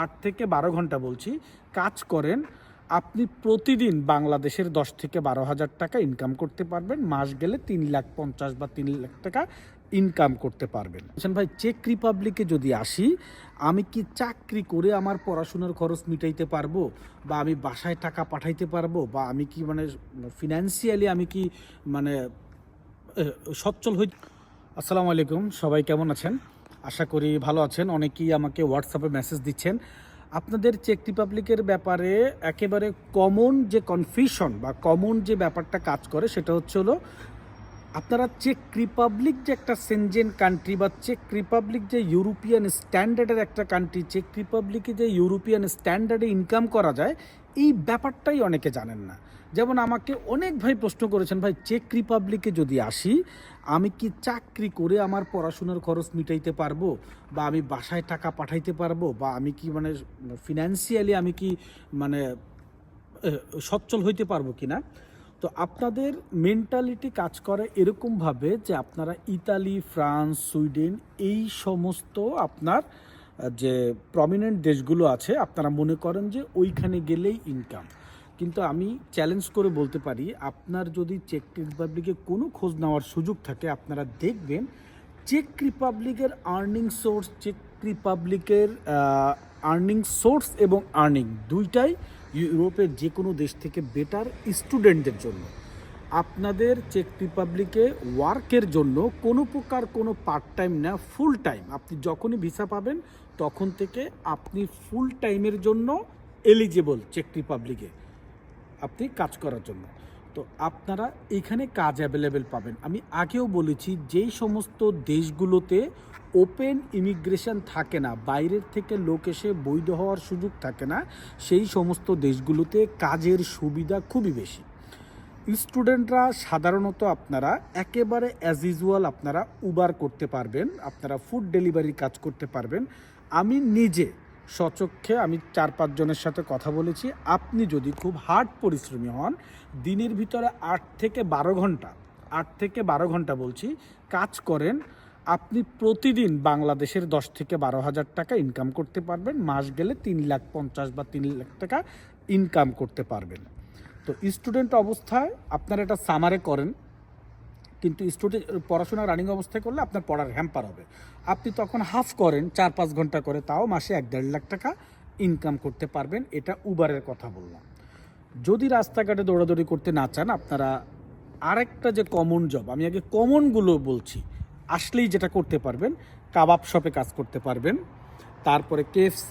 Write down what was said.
8 থেকে 12 ঘন্টা বলছি কাজ করেন, আপনি প্রতিদিন বাংলাদেশের 10 থেকে 12,000 টাকা ইনকাম করতে পারবেন। মাস গেলে 3,50,000 বা 3 লাখ টাকা ইনকাম করতে পারবেন। বলছেন ভাই চেক রিপাবলিকে যদি আসি, আমি কি চাকরি করে আমার পড়াশোনার খরচ মিটাইতে পারবো, বা আমি বাসায় টাকা পাঠাইতে পারবো, বা আমি কি মানে ফিনান্সিয়ালি আমি কি মানে সচ্ছল হই। আসসালামু আলাইকুম, সবাই কেমন আছেন? আশা করি ভালো আছেন। অনেকেই আমাকে হোয়াটসঅ্যাপে মেসেজ দিচ্ছেন। আপনাদের চেক রিপাবলিকের ব্যাপারে একেবারে কমন যে কনফিউশন বা কমন যে ব্যাপারটা কাজ করে সেটা হচ্ছে হলো, আপনারা চেক রিপাবলিক যে একটা সেনজেন কান্ট্রি বা চেক রিপাবলিক যে ইউরোপিয়ান স্ট্যান্ডার্ডের একটা কান্ট্রি, চেক রিপাবলিকে যে ইউরোপিয়ান স্ট্যান্ডার্ডে ইনকাম করা যায়, এই ব্যাপারটাই অনেকে জানেন না। যেমন আমাকে অনেক ভাই প্রশ্ন করেছেন, ভাই চেক রিপাবলিকে যদি আসি, আমি কি চাকরি করে আমার পড়াশোনার খরচ মিটাইতে পারবো, বা আমি বাসায় টাকা পাঠাইতে পারবো, বা আমি কি মানে ফিনান্সিয়ালি আমি কি মানে সচ্ছল হইতে পারবো কিনা। তো আপনাদের মেন্টালিটি কাজ করে এরকমভাবে যে আপনারা ইতালি, ফ্রান্স, সুইডেন এই সমস্ত আপনার যে প্রমিনেন্ট দেশগুলো আছে, আপনারা মনে করেন যে ওইখানে গেলেই ইনকাম। কিন্তু আমি চ্যালেঞ্জ করে বলতে পারি, আপনার যদি চেক রিপাবলিকে কোনো খোঁজ নেওয়ার সুযোগ থাকে, আপনারা দেখবেন চেক রিপাবলিকের আর্নিং সোর্স, চেক রিপাবলিকের আর্নিং সোর্স এবং আর্নিং দুইটাই ইউরোপের যে কোনো দেশ থেকে বেটার স্টুডেন্টদের জন্য। আপনাদের চেক রিপাবলিকে ওয়ার্কের জন্য কোনো প্রকার কোনো পার্ট টাইম না, ফুল টাইম, আপনি যখনই ভিসা পাবেন তখন থেকে আপনি ফুল টাইমের জন্য এলিজিবল চেক রিপাবলিকে আপনি কাজ করার জন্য। তো আপনারা এখানে কাজ অ্যাভেলেবেল পাবেন। আমি আগেও বলেছি, যেই সমস্ত দেশগুলোতে ওপেন ইমিগ্রেশন থাকে না, বাইরের থেকে লোক এসে বৈধ হওয়ার সুযোগ থাকে না, সেই সমস্ত দেশগুলোতে কাজের সুবিধা খুবই বেশি। স্টুডেন্টরা সাধারণত আপনারা একেবারে অ্যাজ ইউজুয়াল আপনারা উবার করতে পারবেন, আপনারা ফুড ডেলিভারির কাজ করতে পারবেন। আমি নিজে স্বচক্ষে আমি 4-5 জনের সাথে কথা বলেছি। আপনি যদি খুব হার্ড পরিশ্রমী হন, দিনের ভিতরে 8 থেকে 12 ঘন্টা বলছি কাজ করেন, আপনি প্রতিদিন বাংলাদেশের 10 থেকে 12,000 টাকা ইনকাম করতে পারবেন। মাস গেলে 3,50,000 বা 3 লাখ টাকা ইনকাম করতে পারবেন। তো স্টুডেন্ট অবস্থায় আপনারা এটা সামারে করেন, কিন্তু স্টুডেন্ট পড়াশোনা রানিং অবস্থায় করলে আপনার পড়ার হ্যাম্পার হবে। আপনি তখন হাফ করেন 4-5 ঘন্টা করে, তাও মাসে 1-1.5 লাখ টাকা ইনকাম করতে পারবেন। এটা উবারের কথা বললাম। যদি রাস্তাঘাটে দৌড়াদৌড়ি করতে না চান, আপনারা আরেকটা যে কমন জব, আমি আগে কমনগুলো বলছি, আসলেই যেটা করতে পারবেন, কাবাব শপে কাজ করতে পারবেন, তারপরে KFC